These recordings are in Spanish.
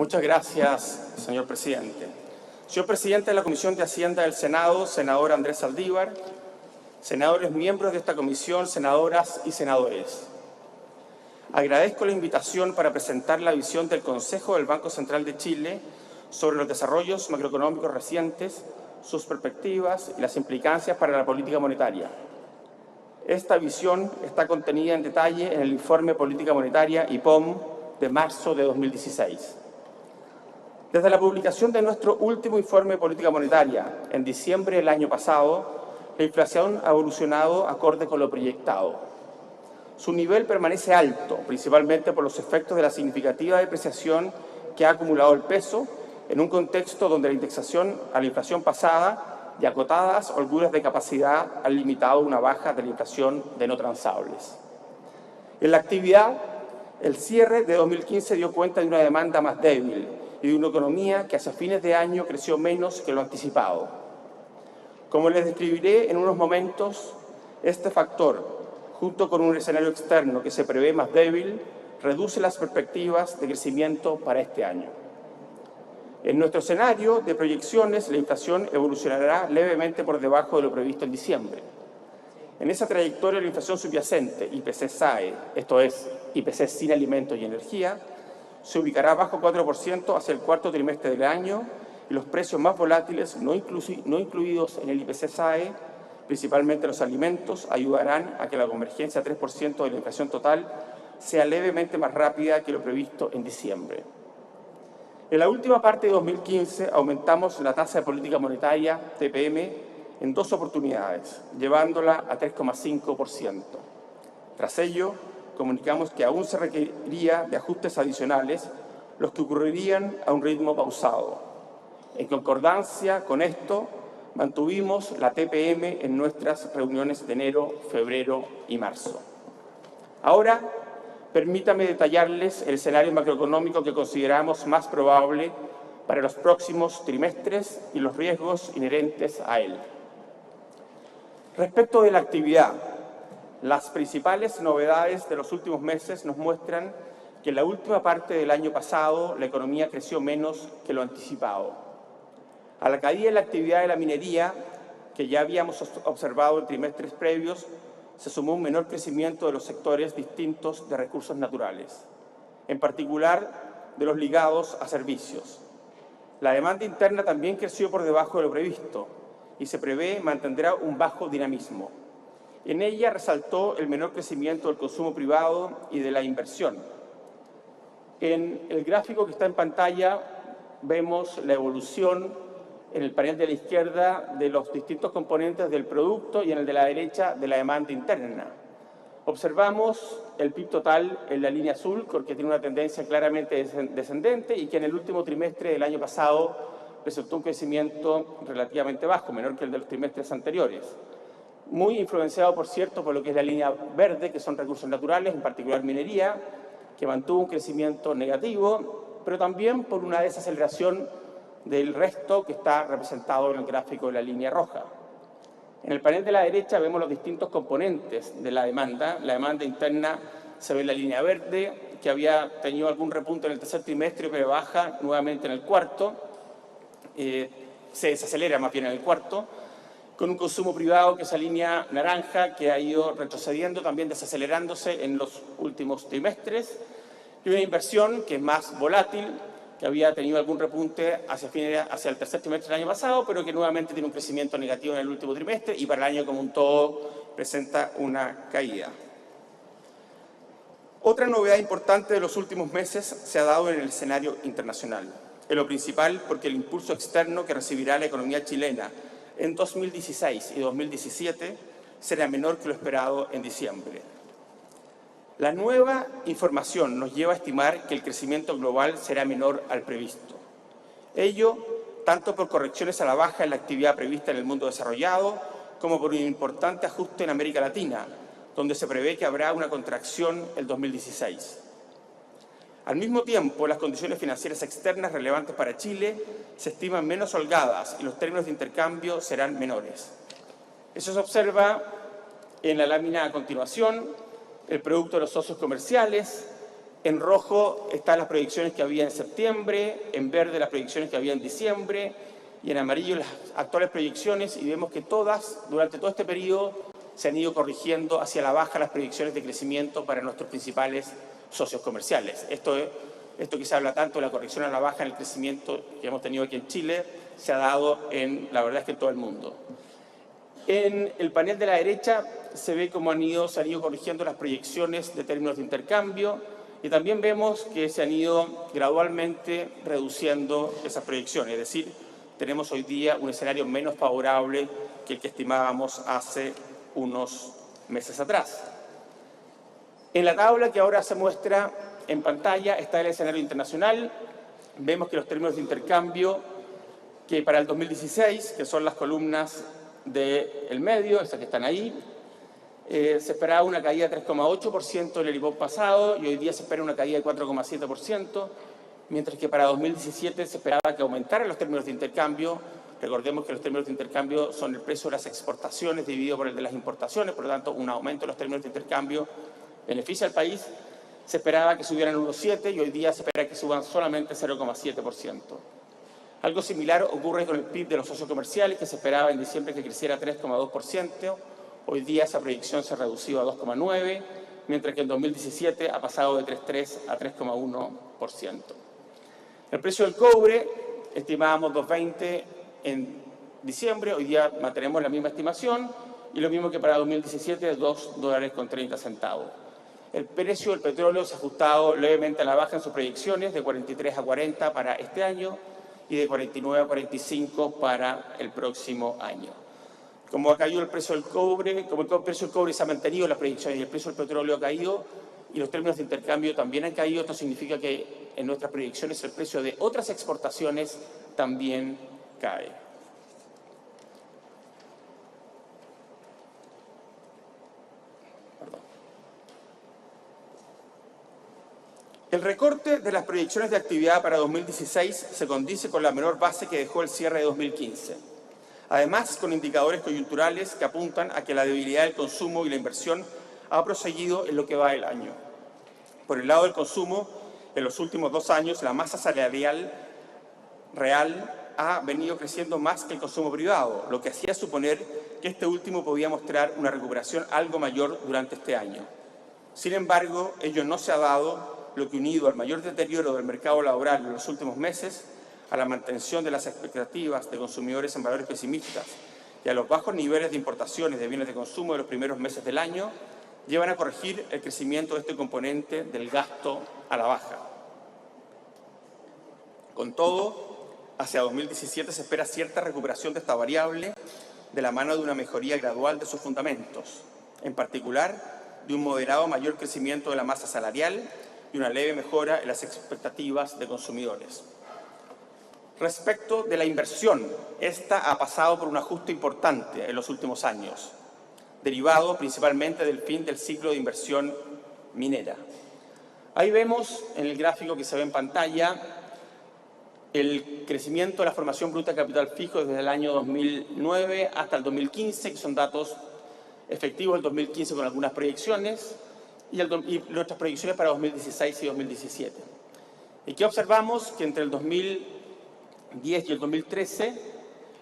Muchas gracias, señor presidente. Señor presidente de la Comisión de Hacienda del Senado, senador Andrés Saldívar, senadores miembros de esta comisión, senadoras y senadores. Agradezco la invitación para presentar la visión del Consejo del Banco Central de Chile sobre los desarrollos macroeconómicos recientes, sus perspectivas y las implicancias para la política monetaria. Esta visión está contenida en detalle en el informe Política Monetaria IPOM de marzo de 2016. Desde la publicación de nuestro último informe de política monetaria, en diciembre del año pasado, la inflación ha evolucionado acorde con lo proyectado. Su nivel permanece alto, principalmente por los efectos de la significativa depreciación que ha acumulado el peso, en un contexto donde la indexación a la inflación pasada y acotadas holguras de capacidad han limitado una baja de la inflación de no transables. En la actividad, el cierre de 2015 dio cuenta de una demanda más débil y de una economía que hacia fines de año creció menos que lo anticipado. Como les describiré en unos momentos, este factor, junto con un escenario externo que se prevé más débil, reduce las perspectivas de crecimiento para este año. En nuestro escenario de proyecciones, la inflación evolucionará levemente por debajo de lo previsto en diciembre. En esa trayectoria, la inflación subyacente, IPC-SAE, esto es, IPC sin alimentos y energía, se ubicará bajo 4% hacia el cuarto trimestre del año y los precios más volátiles, no incluidos en el IPC-SAE, principalmente los alimentos, ayudarán a que la convergencia a 3% de la inflación total sea levemente más rápida que lo previsto en diciembre. En la última parte de 2015 aumentamos la tasa de política monetaria, TPM, en 2 oportunidades, llevándola a 3,5%. Tras ello, comunicamos que aún se requeriría de ajustes adicionales, los que ocurrirían a un ritmo pausado. En concordancia con esto, mantuvimos la TPM en nuestras reuniones de enero, febrero y marzo. Ahora, permítame detallarles el escenario macroeconómico que consideramos más probable para los próximos trimestres y los riesgos inherentes a él. Respecto de la actividad, las principales novedades de los últimos meses nos muestran que en la última parte del año pasado la economía creció menos que lo anticipado. A la caída de la actividad de la minería, que ya habíamos observado en trimestres previos, se sumó un menor crecimiento de los sectores distintos de recursos naturales, en particular de los ligados a servicios. La demanda interna también creció por debajo de lo previsto y se prevé mantendrá un bajo dinamismo. En ella resaltó el menor crecimiento del consumo privado y de la inversión. En el gráfico que está en pantalla vemos la evolución en el panel de la izquierda de los distintos componentes del producto y en el de la derecha de la demanda interna. Observamos el PIB total en la línea azul, porque tiene una tendencia claramente descendente y que en el último trimestre del año pasado presentó un crecimiento relativamente bajo, menor que el de los trimestres anteriores. Muy influenciado, por cierto, por lo que es la línea verde, que son recursos naturales, en particular minería, que mantuvo un crecimiento negativo, pero también por una desaceleración del resto que está representado en el gráfico de la línea roja. En el panel de la derecha vemos los distintos componentes de la demanda. La demanda interna se ve en la línea verde, que había tenido algún repunte en el tercer trimestre, pero baja nuevamente en el cuarto. Se desacelera más bien en el cuarto, con un consumo privado, que es la línea naranja, que ha ido retrocediendo, también desacelerándose en los últimos trimestres, y una inversión que es más volátil, que había tenido algún repunte hacia el tercer trimestre del año pasado, pero que nuevamente tiene un crecimiento negativo en el último trimestre y para el año como un todo presenta una caída. Otra novedad importante de los últimos meses se ha dado en el escenario internacional. En lo principal porque el impulso externo que recibirá la economía chilena en 2016 y 2017 será menor que lo esperado en diciembre. La nueva información nos lleva a estimar que el crecimiento global será menor al previsto. Ello tanto por correcciones a la baja en la actividad prevista en el mundo desarrollado, como por un importante ajuste en América Latina, donde se prevé que habrá una contracción el 2016. Al mismo tiempo, las condiciones financieras externas relevantes para Chile se estiman menos holgadas y los términos de intercambio serán menores. Eso se observa en la lámina a continuación, el producto de los socios comerciales, En rojo están las proyecciones que había en septiembre, en verde las proyecciones que había en diciembre y en amarillo las actuales proyecciones, y vemos que todas, durante todo este periodo, se han ido corrigiendo hacia la baja las proyecciones de crecimiento para nuestros principales socios comerciales. Esto que se habla tanto de la corrección a la baja en el crecimiento que hemos tenido aquí en Chile, se ha dado la verdad es que en todo el mundo. En el panel de la derecha se ve cómo se han ido corrigiendo las proyecciones de términos de intercambio, y también vemos que se han ido gradualmente reduciendo esas proyecciones. Es decir, tenemos hoy día un escenario menos favorable que el que estimábamos hace unos meses atrás. En la tabla que ahora se muestra en pantalla está el escenario internacional. Vemos que los términos de intercambio, que para el 2016, que son las columnas del medio, esas que están ahí, se esperaba una caída de 3,8% en el IPOP pasado y hoy día se espera una caída de 4,7%, mientras que para 2017 se esperaba que aumentaran los términos de intercambio. Recordemos que los términos de intercambio son el precio de las exportaciones dividido por el de las importaciones, por lo tanto, un aumento de los términos de intercambio beneficia al país. Se esperaba que subieran 1,7% y hoy día se espera que suban solamente 0,7%. Algo similar ocurre con el PIB de los socios comerciales, que se esperaba en diciembre que creciera 3,2%. Hoy día esa proyección se ha reducido a 2,9%, mientras que en 2017 ha pasado de 3,3% a 3,1%. El precio del cobre, estimábamos 2,20 en diciembre, hoy día mantenemos la misma estimación, y lo mismo que para 2017, $2,30. El precio del petróleo se ha ajustado levemente a la baja en sus proyecciones, de 43 a 40 para este año y de 49 a 45 para el próximo año. Como ha caído el precio del cobre, como el precio del cobre se ha mantenido en las proyecciones y el precio del petróleo ha caído y los términos de intercambio también han caído, esto significa que en nuestras proyecciones el precio de otras exportaciones también cae. El recorte de las proyecciones de actividad para 2016 se condice con la menor base que dejó el cierre de 2015. Además, con indicadores coyunturales que apuntan a que la debilidad del consumo y la inversión ha proseguido en lo que va del año. Por el lado del consumo, en los últimos 2 años, la masa salarial real ha venido creciendo más que el consumo privado, lo que hacía suponer que este último podía mostrar una recuperación algo mayor durante este año. Sin embargo, ello no se ha dado, lo que unido al mayor deterioro del mercado laboral en los últimos meses, a la mantención de las expectativas de consumidores en valores pesimistas y a los bajos niveles de importaciones de bienes de consumo de los primeros meses del año, llevan a corregir el crecimiento de este componente del gasto a la baja. Con todo, hacia 2017 se espera cierta recuperación de esta variable de la mano de una mejoría gradual de sus fundamentos, en particular de un moderado mayor crecimiento de la masa salarial y una leve mejora en las expectativas de consumidores. Respecto de la inversión, esta ha pasado por un ajuste importante en los últimos años, derivado principalmente del fin del ciclo de inversión minera. Ahí vemos en el gráfico que se ve en pantalla el crecimiento de la formación bruta de capital fijo desde el año 2009 hasta el 2015, que son datos efectivos del 2015 con algunas proyecciones, y nuestras proyecciones para 2016 y 2017. ¿Y qué observamos? Que entre el 2010 y el 2013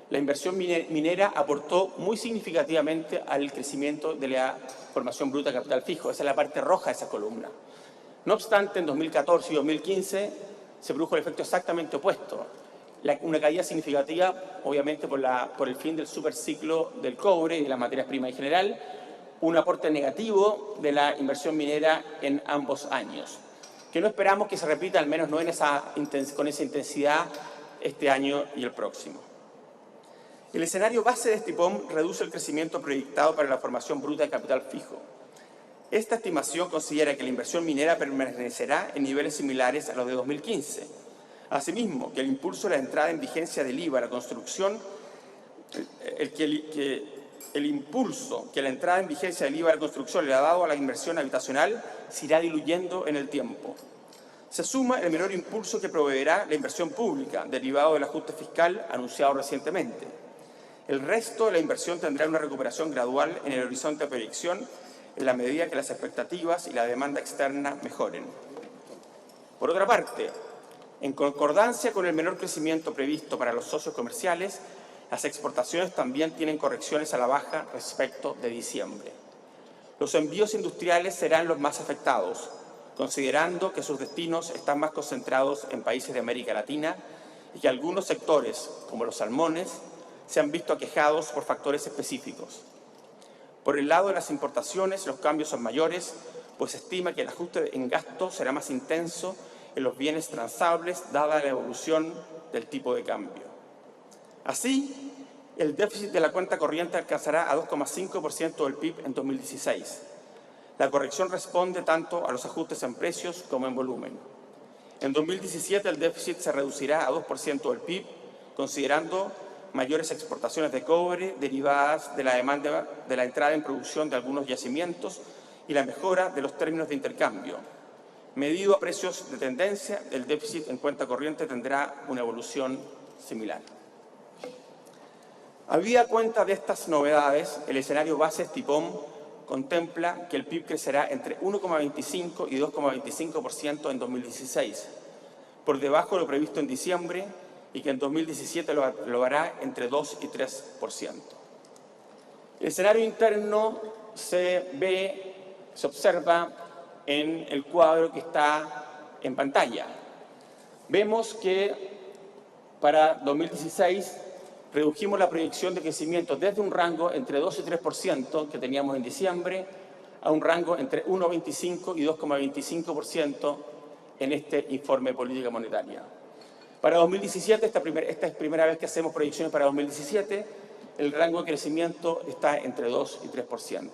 la inversión minera aportó muy significativamente al crecimiento de la formación bruta de capital fijo. Esa es la parte roja de esa columna. No obstante, en 2014 y 2015 se produjo el efecto exactamente opuesto. Una caída significativa, obviamente, por el fin del superciclo del cobre y de las materias primas en general, un aporte negativo de la inversión minera en ambos años, que no esperamos que se repita, al menos no con esa intensidad, este año y el próximo. El escenario base de este IPOM reduce el crecimiento proyectado para la formación bruta de capital fijo. Esta estimación considera que la inversión minera permanecerá en niveles similares a los de 2015. Asimismo, que el impulso de la entrada en vigencia del IVA a la construcción, el impulso que la entrada en vigencia del IVA a la construcción le ha dado a la inversión habitacional se irá diluyendo en el tiempo. Se suma el menor impulso que proveerá la inversión pública, derivado del ajuste fiscal anunciado recientemente. El resto de la inversión tendrá una recuperación gradual en el horizonte de proyección en la medida que las expectativas y la demanda externa mejoren. Por otra parte, en concordancia con el menor crecimiento previsto para los socios comerciales, las exportaciones también tienen correcciones a la baja respecto de diciembre. Los envíos industriales serán los más afectados, considerando que sus destinos están más concentrados en países de América Latina y que algunos sectores, como los salmones, se han visto aquejados por factores específicos. Por el lado de las importaciones, los cambios son mayores, pues se estima que el ajuste en gasto será más intenso en los bienes transables, dada la evolución del tipo de cambio. Así, el déficit de la cuenta corriente alcanzará a 2,5% del PIB en 2016. La corrección responde tanto a los ajustes en precios como en volumen. En 2017 el déficit se reducirá a 2% del PIB, considerando mayores exportaciones de cobre derivadas de la demanda de la entrada en producción de algunos yacimientos y la mejora de los términos de intercambio. Medido a precios de tendencia, el déficit en cuenta corriente tendrá una evolución similar. Habida cuenta de estas novedades, el escenario base Stipom contempla que el PIB crecerá entre 1,25 y 2,25% en 2016, por debajo de lo previsto en diciembre, y que en 2017 lo hará entre 2 y 3%. El escenario interno se observa en el cuadro que está en pantalla. Vemos que para 2016 redujimos la proyección de crecimiento desde un rango entre 2 y 3% que teníamos en diciembre a un rango entre 1,25 y 2,25% en este informe de política monetaria. Para 2017, esta es primera vez que hacemos proyecciones para 2017, el rango de crecimiento está entre 2 y 3%.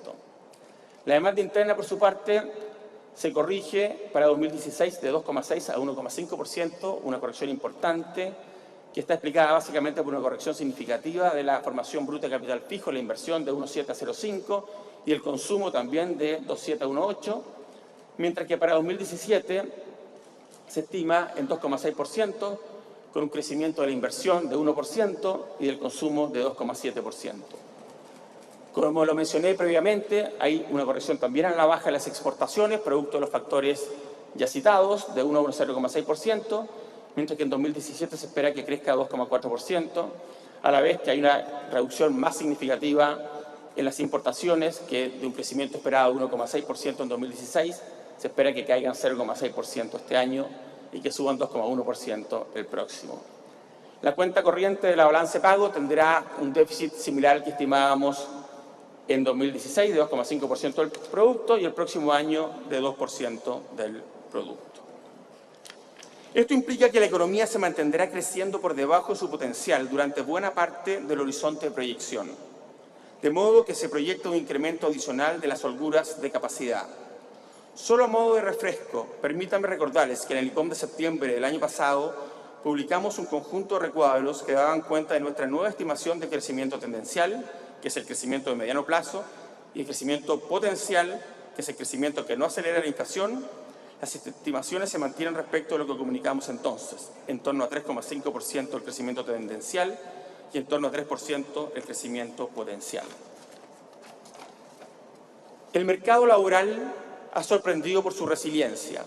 La demanda interna, por su parte, se corrige para 2016 de 2,6 a 1,5%, una corrección importante que está explicada básicamente por una corrección significativa de la formación bruta de capital fijo, la inversión de 1,7 a 0,5 y el consumo también de 2,7 a 1,8, mientras que para 2017 se estima en 2,6%, con un crecimiento de la inversión de 1% y del consumo de 2,7%. Como lo mencioné previamente, hay una corrección también a la baja de las exportaciones, producto de los factores ya citados, de 1 a 0,6%, mientras que en 2017 se espera que crezca a 2,4%, a la vez que hay una reducción más significativa en las importaciones, que de un crecimiento esperado de 1,6% en 2016, se espera que caigan 0,6% este año y que suban 2,1% el próximo. La cuenta corriente de la balanza de pago tendrá un déficit similar al que estimábamos en 2016, de 2,5% del producto, y el próximo año de 2% del producto. Esto implica que la economía se mantendrá creciendo por debajo de su potencial durante buena parte del horizonte de proyección, de modo que se proyecta un incremento adicional de las holguras de capacidad. Solo a modo de refresco, permítanme recordarles que en el ICOM de septiembre del año pasado publicamos un conjunto de recuadros que daban cuenta de nuestra nueva estimación de crecimiento tendencial, que es el crecimiento de mediano plazo, y el crecimiento potencial, que es el crecimiento que no acelera la inflación. Las estimaciones se mantienen respecto a lo que comunicamos entonces, en torno a 3,5% el crecimiento tendencial y en torno a 3% el crecimiento potencial. El mercado laboral ha sorprendido por su resiliencia,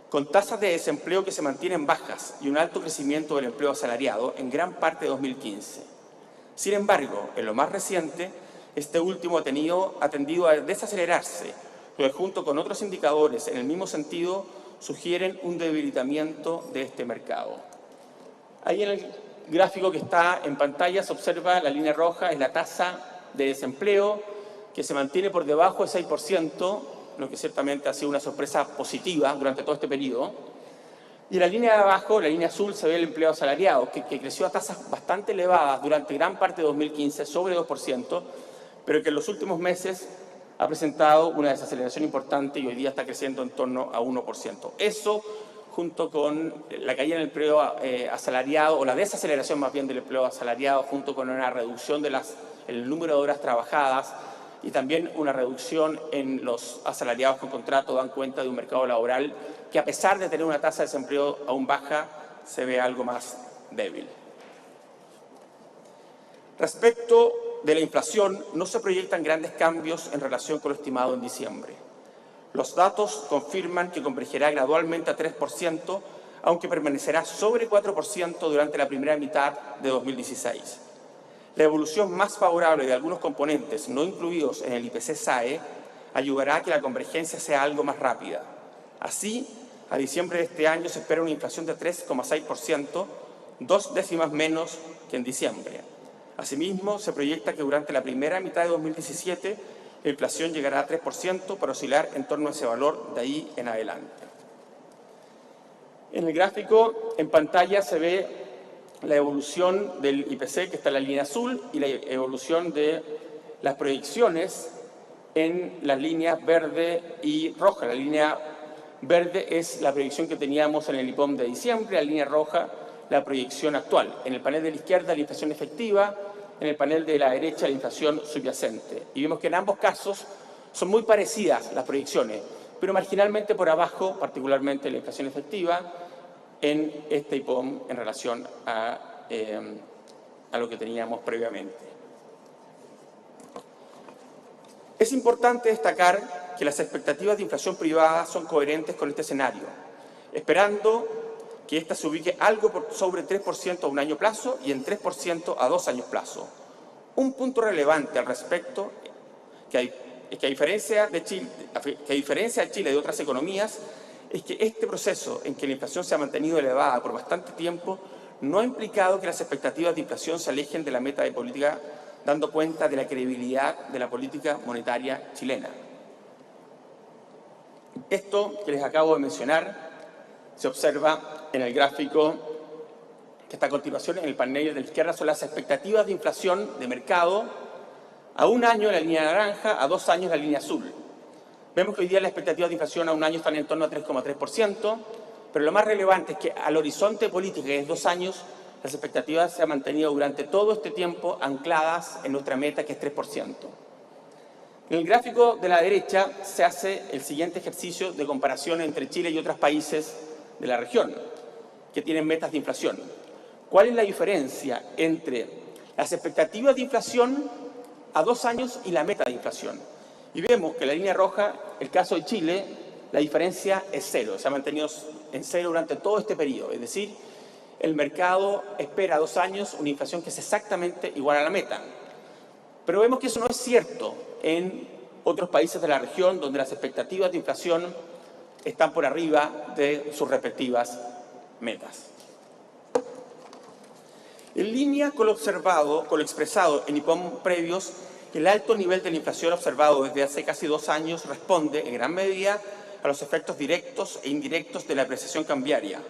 con tasas de desempleo que se mantienen bajas y un alto crecimiento del empleo asalariado en gran parte de 2015. Sin embargo, en lo más reciente, este último ha tendido a desacelerarse, pero junto con otros indicadores en el mismo sentido sugieren un debilitamiento de este mercado. Ahí en el gráfico que está en pantalla se observa la línea roja, es la tasa de desempleo que se mantiene por debajo del 6%, lo que ciertamente ha sido una sorpresa positiva durante todo este periodo. Y en la línea de abajo, la línea azul, se ve el empleo asalariado, que creció a tasas bastante elevadas durante gran parte de 2015, sobre 2%, pero que en los últimos meses ha presentado una desaceleración importante y hoy día está creciendo en torno a 1%. Eso, junto con la caída en el empleo asalariado, o la desaceleración más bien del empleo asalariado, junto con una reducción del número de horas trabajadas y también una reducción en los asalariados con contrato, dan cuenta de un mercado laboral que, a pesar de tener una tasa de desempleo aún baja, se ve algo más débil. Respecto de la inflación, no se proyectan grandes cambios en relación con lo estimado en diciembre. Los datos confirman que convergerá gradualmente a 3%, aunque permanecerá sobre 4% durante la primera mitad de 2016. La evolución más favorable de algunos componentes no incluidos en el IPC-SAE ayudará a que la convergencia sea algo más rápida. Así, a diciembre de este año se espera una inflación de 3,6%, 2 décimas menos que en diciembre. Asimismo, se proyecta que durante la primera mitad de 2017 la inflación llegará a 3% para oscilar en torno a ese valor de ahí en adelante. En el gráfico en pantalla se ve la evolución del IPC, que está en la línea azul, y la evolución de las proyecciones en las líneas verde y roja. La línea verde es la proyección que teníamos en el IPOM de diciembre, la línea roja la proyección actual. En el panel de la izquierda la inflación efectiva, en el panel de la derecha la inflación subyacente. Y vemos que en ambos casos son muy parecidas las proyecciones, pero marginalmente por abajo, particularmente la inflación efectiva, en este IPOM en relación a lo que teníamos previamente. Es importante destacar que las expectativas de inflación privada son coherentes con este escenario, esperando que ésta se ubique algo por sobre 3% a un año plazo y en 3% a 2 años plazo. Un punto relevante al respecto, que a diferencia de Chile de otras economías, es que este proceso en que la inflación se ha mantenido elevada por bastante tiempo no ha implicado que las expectativas de inflación se alejen de la meta de política, dando cuenta de la credibilidad de la política monetaria chilena. Esto que les acabo de mencionar se observa en el gráfico que está a continuación en el panel de la izquierda. Son las expectativas de inflación de mercado a un año la línea naranja, a 2 años la línea azul. Vemos que hoy día las expectativas de inflación a un año están en torno a 3,3%, pero lo más relevante es que al horizonte político, que es 2 años, las expectativas se han mantenido durante todo este tiempo ancladas en nuestra meta, que es 3%. En el gráfico de la derecha se hace el siguiente ejercicio de comparación entre Chile y otros países de la región que tienen metas de inflación. ¿Cuál es la diferencia entre las expectativas de inflación a 2 años y la meta de inflación? Y vemos que la línea roja, el caso de Chile, la diferencia es cero, se ha mantenido en cero durante todo este periodo. Es decir, el mercado espera a 2 años una inflación que es exactamente igual a la meta. Pero vemos que eso no es cierto en otros países de la región, donde las expectativas de inflación están por arriba de sus respectivas metas. En línea con lo observado, con lo expresado en IPOM previos, el alto nivel de la inflación observado desde hace casi 2 años responde en gran medida a los efectos directos e indirectos de la apreciación cambiaria,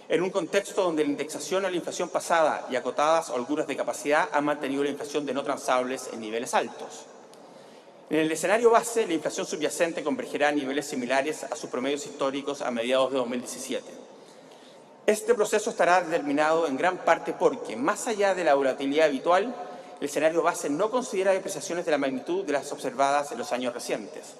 en un contexto donde la indexación a la inflación pasada y acotadas holguras de capacidad han mantenido la inflación de no transables en niveles altos. En el escenario base, la inflación subyacente convergerá a niveles similares a sus promedios históricos a mediados de 2017. Este proceso estará determinado en gran parte porque, más allá de la volatilidad habitual, el escenario base no considera depreciaciones de la magnitud de las observadas en los años recientes.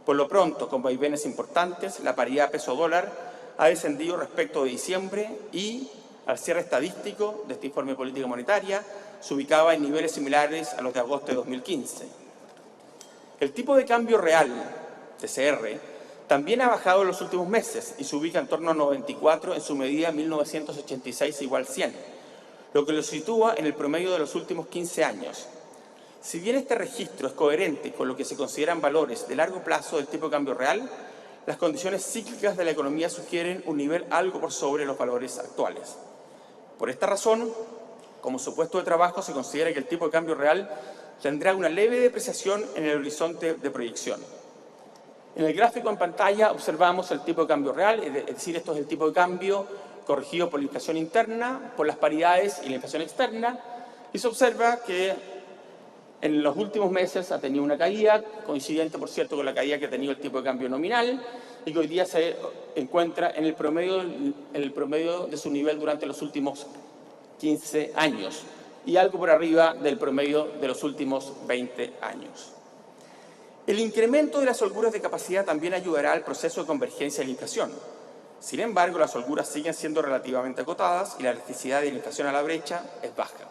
Por lo pronto, con vaivenes importantes, la paridad peso-dólar ha descendido respecto de diciembre y, al cierre estadístico de este informe de política monetaria, se ubicaba en niveles similares a los de agosto de 2015. El tipo de cambio real, TCR, también ha bajado en los últimos meses y se ubica en torno a 94 en su medida 1986 igual 100. Lo que lo sitúa en el promedio de los últimos 15 años. Si bien este registro es coherente con lo que se consideran valores de largo plazo del tipo de cambio real, las condiciones cíclicas de la economía sugieren un nivel algo por sobre los valores actuales. Por esta razón, como supuesto de trabajo, se considera que el tipo de cambio real tendrá una leve depreciación en el horizonte de proyección. En el gráfico en pantalla observamos el tipo de cambio real, es decir, esto es el tipo de cambio corregido por la inflación interna, por las paridades y la inflación externa, y se observa que en los últimos meses ha tenido una caída, coincidente, por cierto, con la caída que ha tenido el tipo de cambio nominal, y que hoy día se encuentra en el promedio de su nivel durante los últimos 15 años, y algo por arriba del promedio de los últimos 20 años. El incremento de las holguras de capacidad también ayudará al proceso de convergencia de la inflación. Sin embargo, las holguras siguen siendo relativamente acotadas y la elasticidad de la inflación a la brecha es baja.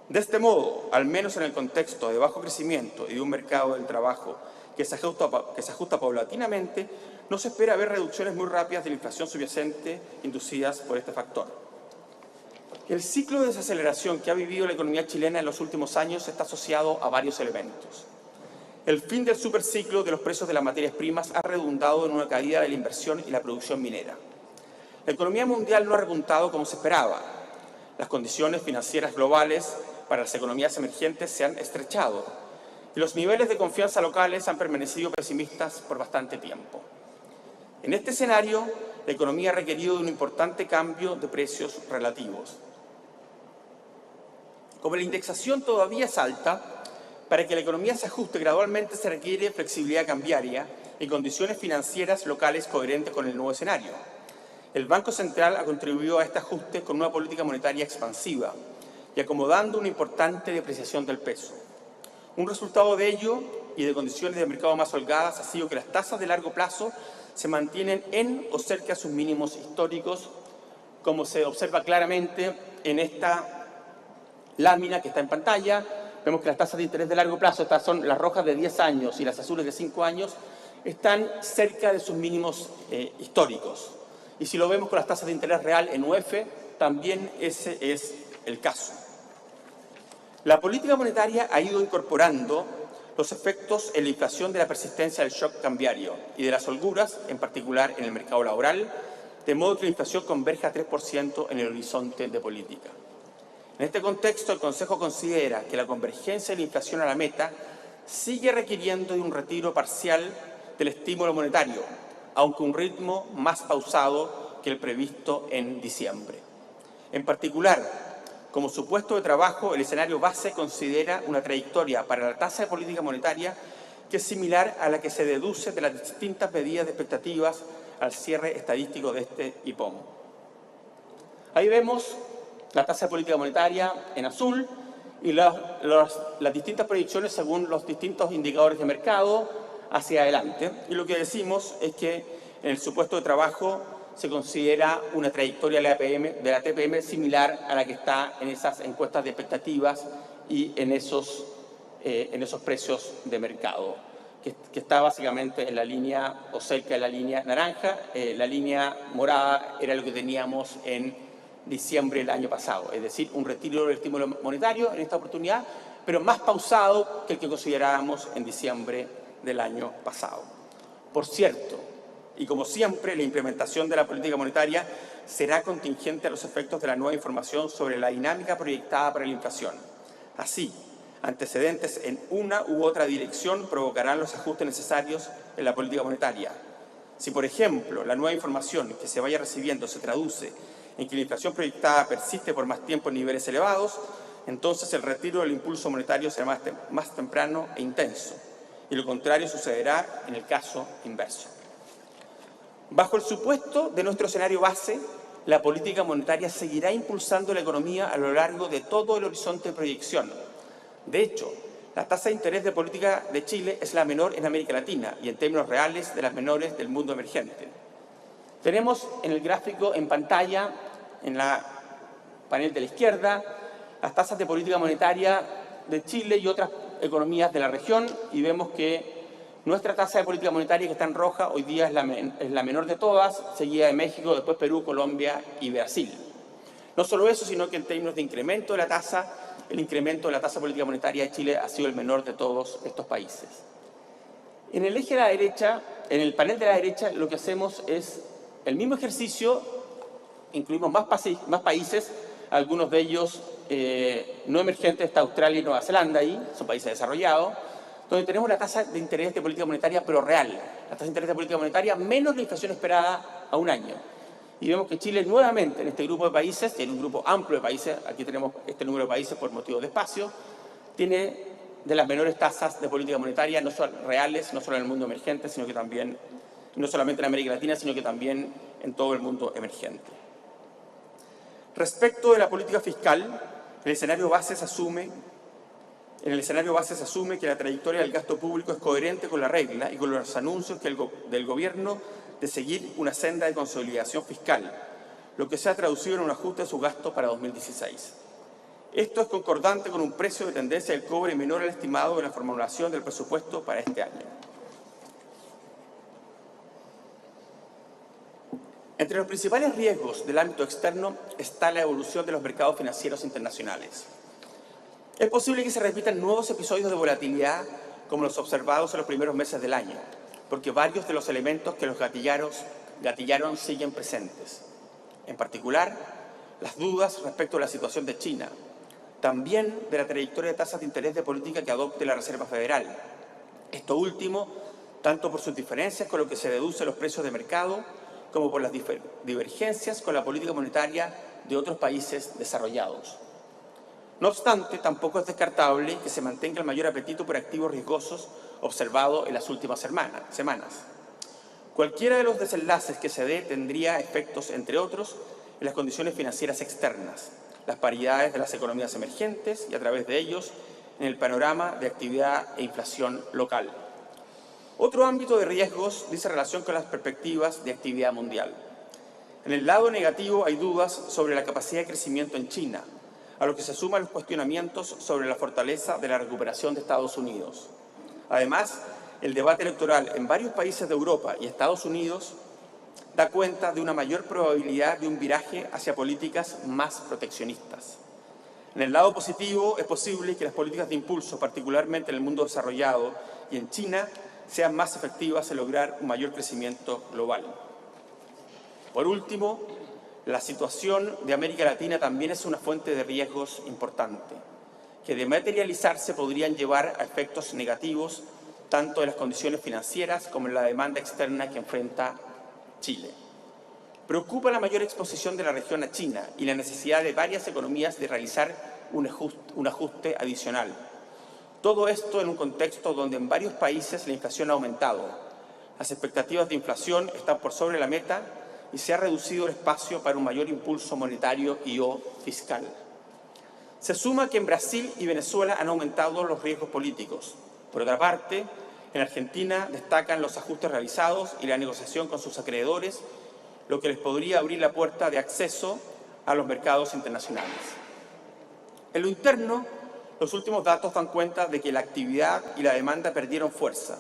De este modo, al menos en el contexto de bajo crecimiento y de un mercado del trabajo que se ajusta paulatinamente, no se espera ver reducciones muy rápidas de la inflación subyacente inducidas por este factor. El ciclo de desaceleración que ha vivido la economía chilena en los últimos años está asociado a varios elementos. El fin del superciclo de los precios de las materias primas ha redundado en una caída de la inversión y la producción minera. La economía mundial no ha repuntado como se esperaba. Las condiciones financieras globales para las economías emergentes se han estrechado y los niveles de confianza locales han permanecido pesimistas por bastante tiempo. En este escenario, la economía ha requerido de un importante cambio de precios relativos. Como la indexación todavía es alta, para que la economía se ajuste gradualmente se requiere flexibilidad cambiaria y condiciones financieras locales coherentes con el nuevo escenario. El Banco Central ha contribuido a este ajuste con una política monetaria expansiva y acomodando una importante depreciación del peso. Un resultado de ello y de condiciones de mercado más holgadas ha sido que las tasas de largo plazo se mantienen en o cerca de sus mínimos históricos, como se observa claramente en esta lámina que está en pantalla. Vemos que las tasas de interés de largo plazo, estas son las rojas de 10 años y las azules de 5 años, están cerca de sus mínimos históricos. Y si lo vemos con las tasas de interés real en UF, también ese es el caso. La política monetaria ha ido incorporando los efectos en la inflación de la persistencia del shock cambiario y de las holguras, en particular en el mercado laboral, de modo que la inflación converja a 3% en el horizonte de política. En este contexto, el Consejo considera que la convergencia de la inflación a la meta sigue requiriendo de un retiro parcial del estímulo monetario, aunque un ritmo más pausado que el previsto en diciembre. En particular, como supuesto de trabajo, el escenario base considera una trayectoria para la tasa de política monetaria que es similar a la que se deduce de las distintas medidas de expectativas al cierre estadístico de este IPOM. Ahí vemos la tasa de política monetaria en azul y las distintas proyecciones según los distintos indicadores de mercado hacia adelante. Y lo que decimos es que en el supuesto de trabajo se considera una trayectoria de la TPM similar a la que está en esas encuestas de expectativas y en esos precios de mercado, que está básicamente en la línea o cerca de la línea naranja. La línea morada era lo que teníamos en diciembre del año pasado, es decir, un retiro del estímulo monetario en esta oportunidad, pero más pausado que el que considerábamos en diciembre del año pasado. Por cierto, y como siempre, la implementación de la política monetaria será contingente a los efectos de la nueva información sobre la dinámica proyectada para la inflación. Así, antecedentes en una u otra dirección provocarán los ajustes necesarios en la política monetaria. Si, por ejemplo, la nueva información que se vaya recibiendo se traduce en que la inflación proyectada persiste por más tiempo en niveles elevados, entonces el retiro del impulso monetario será más temprano e intenso, y lo contrario sucederá en el caso inverso. Bajo el supuesto de nuestro escenario base, la política monetaria seguirá impulsando la economía a lo largo de todo el horizonte de proyección. De hecho, la tasa de interés de política de Chile es la menor en América Latina y en términos reales de las menores del mundo emergente. Tenemos en el gráfico en pantalla, en la panel de la izquierda, las tasas de política monetaria de Chile y otras economías de la región, y vemos que nuestra tasa de política monetaria, que está en roja, hoy día es la menor de todas, seguida de México, después Perú, Colombia y Brasil. No solo eso, sino que en términos de incremento de la tasa, el incremento de la tasa de política monetaria de Chile ha sido el menor de todos estos países. En el eje de la derecha, en el panel de la derecha, lo que hacemos es el mismo ejercicio, incluimos más países, algunos de ellos no emergentes, está Australia y Nueva Zelanda ahí, son países desarrollados, donde tenemos la tasa de interés de política monetaria, pero real. La tasa de interés de política monetaria menos la inflación esperada a un año. Y vemos que Chile nuevamente en este grupo de países, en un grupo amplio de países, aquí tenemos este número de países por motivos de espacio, tiene de las menores tasas de política monetaria, no solo reales, no solo en el mundo emergente, sino que también, no solamente en América Latina, sino que también en todo el mundo emergente. Respecto de la política fiscal, en el escenario base se asume que la trayectoria del gasto público es coherente con la regla y con los anuncios del gobierno de seguir una senda de consolidación fiscal, lo que se ha traducido en un ajuste de su gasto para 2016. Esto es concordante con un precio de tendencia del cobre menor al estimado en la formulación del presupuesto para este año. Entre los principales riesgos del ámbito externo está la evolución de los mercados financieros internacionales. Es posible que se repitan nuevos episodios de volatilidad como los observados en los primeros meses del año, porque varios de los elementos que los gatillaron siguen presentes. En particular, las dudas respecto a la situación de China, también de la trayectoria de tasas de interés de política que adopte la Reserva Federal. Esto último, tanto por sus diferencias con lo que se deduce los precios de mercado, como por las divergencias con la política monetaria de otros países desarrollados. No obstante, tampoco es descartable que se mantenga el mayor apetito por activos riesgosos observado en las últimas semanas. Cualquiera de los desenlaces que se dé tendría efectos, entre otros, en las condiciones financieras externas, las paridades de las economías emergentes y, a través de ellos, en el panorama de actividad e inflación local. Otro ámbito de riesgos dice relación con las perspectivas de actividad mundial. En el lado negativo hay dudas sobre la capacidad de crecimiento en China, a lo que se suman los cuestionamientos sobre la fortaleza de la recuperación de Estados Unidos. Además, el debate electoral en varios países de Europa y Estados Unidos da cuenta de una mayor probabilidad de un viraje hacia políticas más proteccionistas. En el lado positivo, es posible que las políticas de impulso, particularmente en el mundo desarrollado y en China, sean más efectivas en lograr un mayor crecimiento global. Por último, la situación de América Latina también es una fuente de riesgos importante, que de materializarse podrían llevar a efectos negativos tanto en las condiciones financieras como en la demanda externa que enfrenta Chile. Preocupa la mayor exposición de la región a China y la necesidad de varias economías de realizar un ajuste adicional. Todo esto en un contexto donde en varios países la inflación ha aumentado. Las expectativas de inflación están por sobre la meta y se ha reducido el espacio para un mayor impulso monetario y o fiscal. Se suma que en Brasil y Venezuela han aumentado los riesgos políticos. Por otra parte, en Argentina destacan los ajustes realizados y la negociación con sus acreedores, lo que les podría abrir la puerta de acceso a los mercados internacionales. En lo interno, los últimos datos dan cuenta de que la actividad y la demanda perdieron fuerza,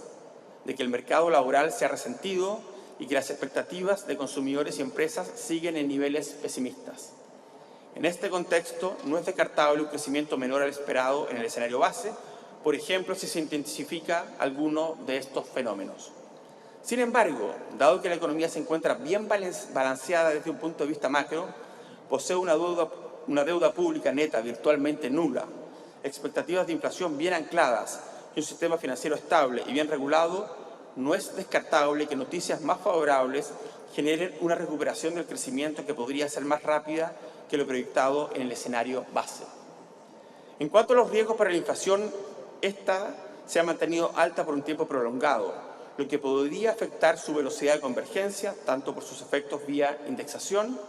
de que el mercado laboral se ha resentido y que las expectativas de consumidores y empresas siguen en niveles pesimistas. En este contexto, no es descartable un crecimiento menor al esperado en el escenario base, por ejemplo, si se intensifica alguno de estos fenómenos. Sin embargo, dado que la economía se encuentra bien balanceada desde un punto de vista macro, posee una deuda pública neta virtualmente nula, expectativas de inflación bien ancladas y un sistema financiero estable y bien regulado, no es descartable que noticias más favorables generen una recuperación del crecimiento que podría ser más rápida que lo proyectado en el escenario base. En cuanto a los riesgos para la inflación, esta se ha mantenido alta por un tiempo prolongado, lo que podría afectar su velocidad de convergencia, tanto por sus efectos vía indexación,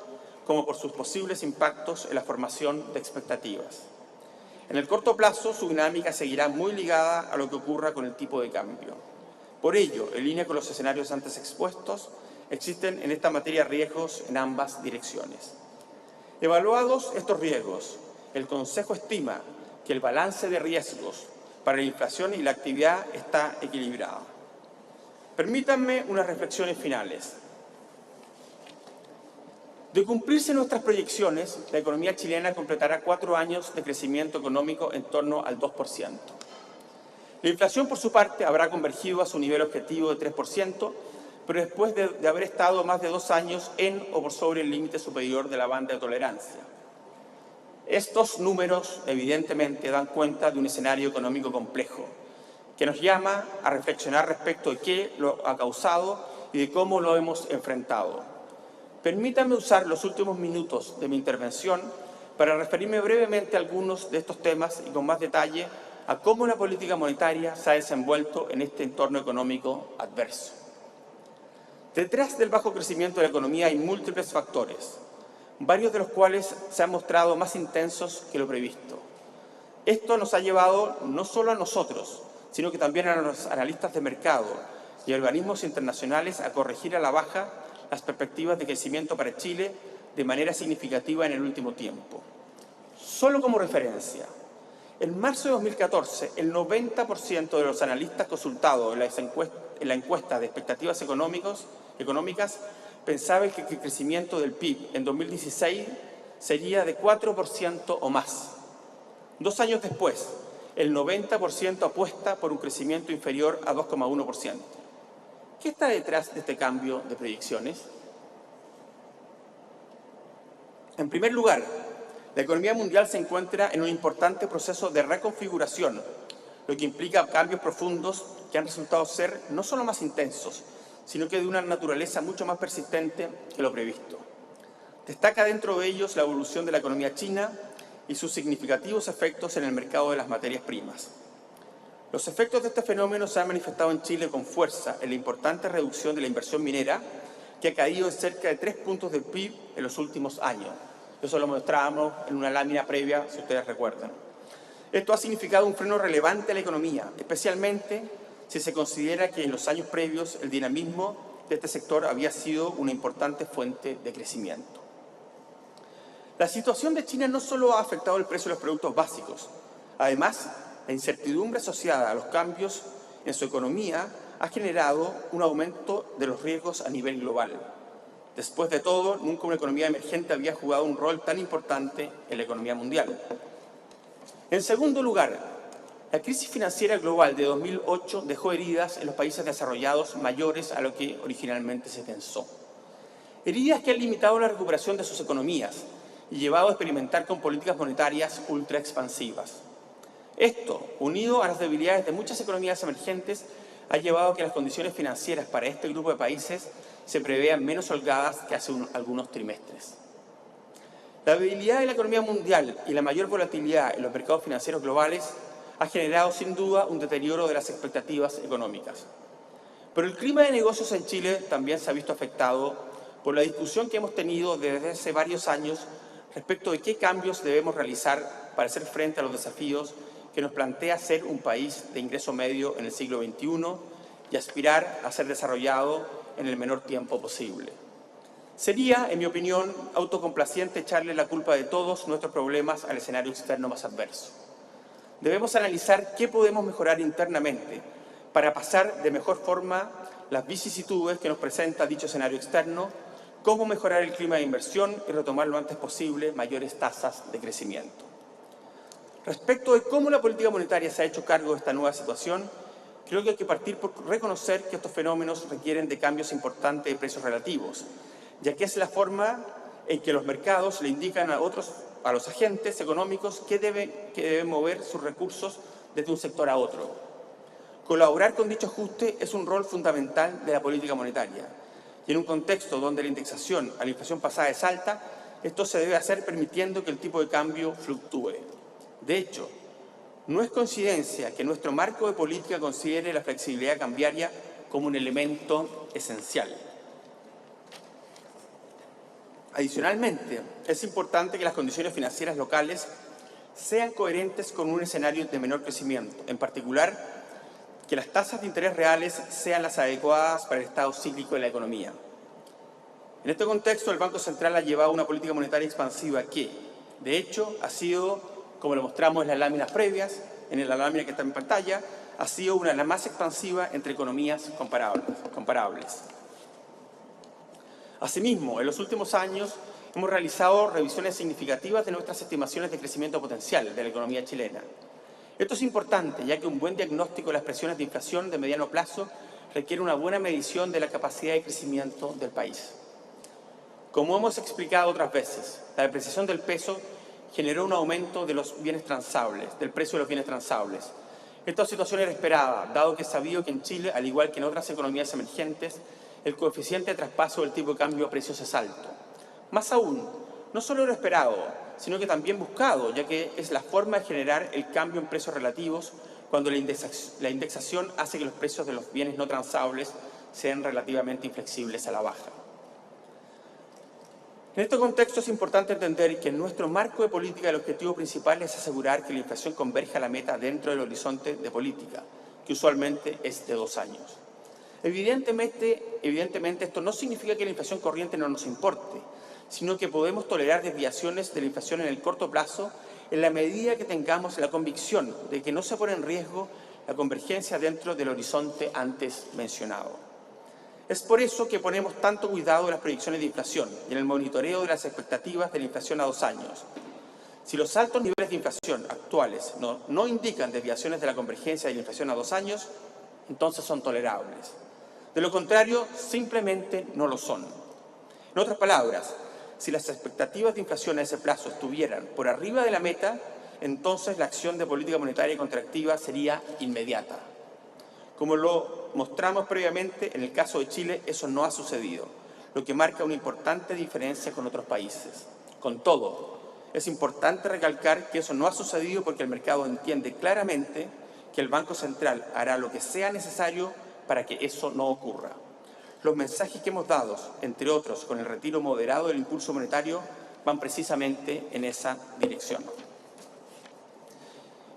como por sus posibles impactos en la formación de expectativas. En el corto plazo, su dinámica seguirá muy ligada a lo que ocurra con el tipo de cambio. Por ello, en línea con los escenarios antes expuestos, existen en esta materia riesgos en ambas direcciones. Evaluados estos riesgos, el Consejo estima que el balance de riesgos para la inflación y la actividad está equilibrado. Permítanme unas reflexiones finales. De cumplirse nuestras proyecciones, la economía chilena completará 4 años de crecimiento económico en torno al 2%. La inflación, por su parte, habrá convergido a su nivel objetivo de 3%, pero después de haber estado más de 2 años en o por sobre el límite superior de la banda de tolerancia. Estos números, evidentemente, dan cuenta de un escenario económico complejo, que nos llama a reflexionar respecto de qué lo ha causado y de cómo lo hemos enfrentado. Permítanme usar los últimos minutos de mi intervención para referirme brevemente a algunos de estos temas y con más detalle a cómo la política monetaria se ha desenvuelto en este entorno económico adverso. Detrás del bajo crecimiento de la economía hay múltiples factores, varios de los cuales se han mostrado más intensos que lo previsto. Esto nos ha llevado no solo a nosotros, sino que también a los analistas de mercado y organismos internacionales a corregir a la baja las perspectivas de crecimiento para Chile de manera significativa en el último tiempo. Solo como referencia, en marzo de 2014, el 90% de los analistas consultados en la encuesta de expectativas económicas pensaba que el crecimiento del PIB en 2016 sería de 4% o más. 2 años después, el 90% apuesta por un crecimiento inferior a 2,1%. ¿Qué está detrás de este cambio de proyecciones? En primer lugar, la economía mundial se encuentra en un importante proceso de reconfiguración, lo que implica cambios profundos que han resultado ser no solo más intensos, sino que de una naturaleza mucho más persistente que lo previsto. Destaca dentro de ellos la evolución de la economía china y sus significativos efectos en el mercado de las materias primas. Los efectos de este fenómeno se han manifestado en Chile con fuerza en la importante reducción de la inversión minera, que ha caído en cerca de 3 puntos del PIB en los últimos años. Eso lo mostrábamos en una lámina previa, si ustedes recuerdan. Esto ha significado un freno relevante a la economía, especialmente si se considera que en los años previos el dinamismo de este sector había sido una importante fuente de crecimiento. La situación de China no solo ha afectado el precio de los productos básicos, además, la incertidumbre asociada a los cambios en su economía ha generado un aumento de los riesgos a nivel global. Después de todo, nunca una economía emergente había jugado un rol tan importante en la economía mundial. En segundo lugar, la crisis financiera global de 2008 dejó heridas en los países desarrollados mayores a lo que originalmente se pensó. Heridas que han limitado la recuperación de sus economías y llevado a experimentar con políticas monetarias ultra expansivas. Esto, unido a las debilidades de muchas economías emergentes, ha llevado a que las condiciones financieras para este grupo de países se prevean menos holgadas que hace algunos trimestres. La debilidad de la economía mundial y la mayor volatilidad en los mercados financieros globales ha generado sin duda un deterioro de las expectativas económicas. Pero el clima de negocios en Chile también se ha visto afectado por la discusión que hemos tenido desde hace varios años respecto de qué cambios debemos realizar para hacer frente a los desafíos que nos plantea ser un país de ingreso medio en el siglo XXI y aspirar a ser desarrollado en el menor tiempo posible. Sería, en mi opinión, autocomplaciente echarle la culpa de todos nuestros problemas al escenario externo más adverso. Debemos analizar qué podemos mejorar internamente para pasar de mejor forma las vicisitudes que nos presenta dicho escenario externo, cómo mejorar el clima de inversión y retomar lo antes posible mayores tasas de crecimiento. Respecto de cómo la política monetaria se ha hecho cargo de esta nueva situación, creo que hay que partir por reconocer que estos fenómenos requieren de cambios importantes de precios relativos, ya que es la forma en que los mercados le indican a los agentes económicos que deben mover sus recursos desde un sector a otro. Colaborar con dicho ajuste es un rol fundamental de la política monetaria. Y en un contexto donde la indexación a la inflación pasada es alta, esto se debe hacer permitiendo que el tipo de cambio fluctúe. De hecho, no es coincidencia que nuestro marco de política considere la flexibilidad cambiaria como un elemento esencial. Adicionalmente, es importante que las condiciones financieras locales sean coherentes con un escenario de menor crecimiento, en particular, que las tasas de interés reales sean las adecuadas para el estado cíclico de la economía. En este contexto, el Banco Central ha llevado una política monetaria expansiva que, de hecho, ha sido, como lo mostramos en las láminas previas, en la lámina que está en pantalla, ha sido una de las más expansivas entre economías comparables. Asimismo, en los últimos años hemos realizado revisiones significativas de nuestras estimaciones de crecimiento potencial de la economía chilena. Esto es importante, ya que un buen diagnóstico de las presiones de inflación de mediano plazo requiere una buena medición de la capacidad de crecimiento del país. Como hemos explicado otras veces, la depreciación del peso generó un aumento de los bienes transables, del precio de los bienes transables. Esta situación era esperada, dado que es sabido que en Chile, al igual que en otras economías emergentes, el coeficiente de traspaso del tipo de cambio a precios es alto. Más aún, no solo era esperado, sino que también buscado, ya que es la forma de generar el cambio en precios relativos cuando la indexación hace que los precios de los bienes no transables sean relativamente inflexibles a la baja. En este contexto es importante entender que en nuestro marco de política el objetivo principal es asegurar que la inflación converja a la meta dentro del horizonte de política, que usualmente es de 2 años. Evidentemente, esto no significa que la inflación corriente no nos importe, sino que podemos tolerar desviaciones de la inflación en el corto plazo en la medida que tengamos la convicción de que no se pone en riesgo la convergencia dentro del horizonte antes mencionado. Es por eso que ponemos tanto cuidado en las proyecciones de inflación y en el monitoreo de las expectativas de la inflación a 2 años. Si los altos niveles de inflación actuales no indican desviaciones de la convergencia de la inflación a 2 años, entonces son tolerables. De lo contrario, simplemente no lo son. En otras palabras, si las expectativas de inflación a ese plazo estuvieran por arriba de la meta, entonces la acción de política monetaria contractiva sería inmediata. Como lo mostramos previamente, en el caso de Chile eso no ha sucedido, lo que marca una importante diferencia con otros países. Con todo, es importante recalcar que eso no ha sucedido porque el mercado entiende claramente que el Banco Central hará lo que sea necesario para que eso no ocurra. Los mensajes que hemos dado, entre otros, con el retiro moderado del impulso monetario, van precisamente en esa dirección.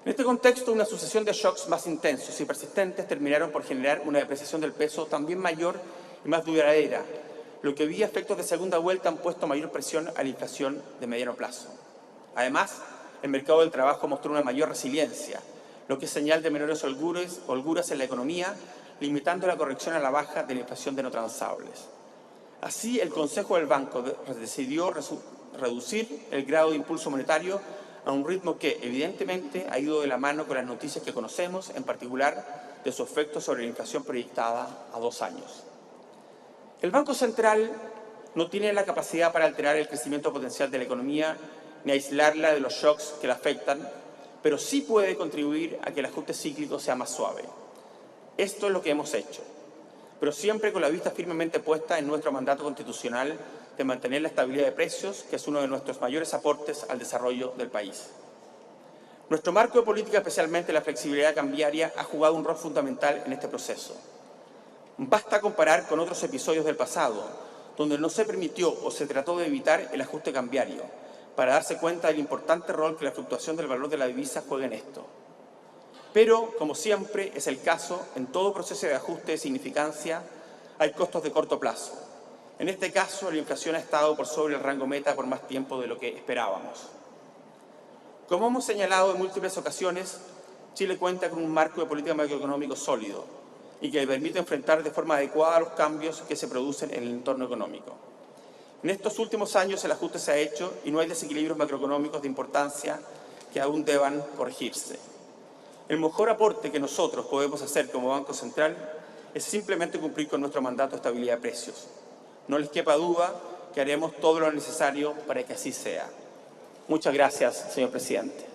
En este contexto, una sucesión de shocks más intensos y persistentes terminaron por generar una depreciación del peso también mayor y más duradera, lo que vía efectos de segunda vuelta han puesto mayor presión a la inflación de mediano plazo. Además, el mercado del trabajo mostró una mayor resiliencia, lo que es señal de menores holguras en la economía, limitando la corrección a la baja de la inflación de no transables. Así, el Consejo del Banco decidió reducir el grado de impulso monetario a un ritmo que, evidentemente, ha ido de la mano con las noticias que conocemos, en particular de su efecto sobre la inflación proyectada a 2 años. El Banco Central no tiene la capacidad para alterar el crecimiento potencial de la economía ni aislarla de los shocks que la afectan, pero sí puede contribuir a que el ajuste cíclico sea más suave. Esto es lo que hemos hecho, pero siempre con la vista firmemente puesta en nuestro mandato constitucional de mantener la estabilidad de precios, que es uno de nuestros mayores aportes al desarrollo del país. Nuestro marco de política, especialmente la flexibilidad cambiaria, ha jugado un rol fundamental en este proceso. Basta comparar con otros episodios del pasado, donde no se permitió o se trató de evitar el ajuste cambiario, para darse cuenta del importante rol que la fluctuación del valor de la divisa juega en esto. Pero, como siempre es el caso, en todo proceso de ajuste de significancia hay costos de corto plazo. En este caso, la inflación ha estado por sobre el rango meta por más tiempo de lo que esperábamos. Como hemos señalado en múltiples ocasiones, Chile cuenta con un marco de política macroeconómico sólido y que le permite enfrentar de forma adecuada los cambios que se producen en el entorno económico. En estos últimos años el ajuste se ha hecho y no hay desequilibrios macroeconómicos de importancia que aún deban corregirse. El mejor aporte que nosotros podemos hacer como Banco Central es simplemente cumplir con nuestro mandato de estabilidad de precios. No les quepa duda que haremos todo lo necesario para que así sea. Muchas gracias, señor presidente.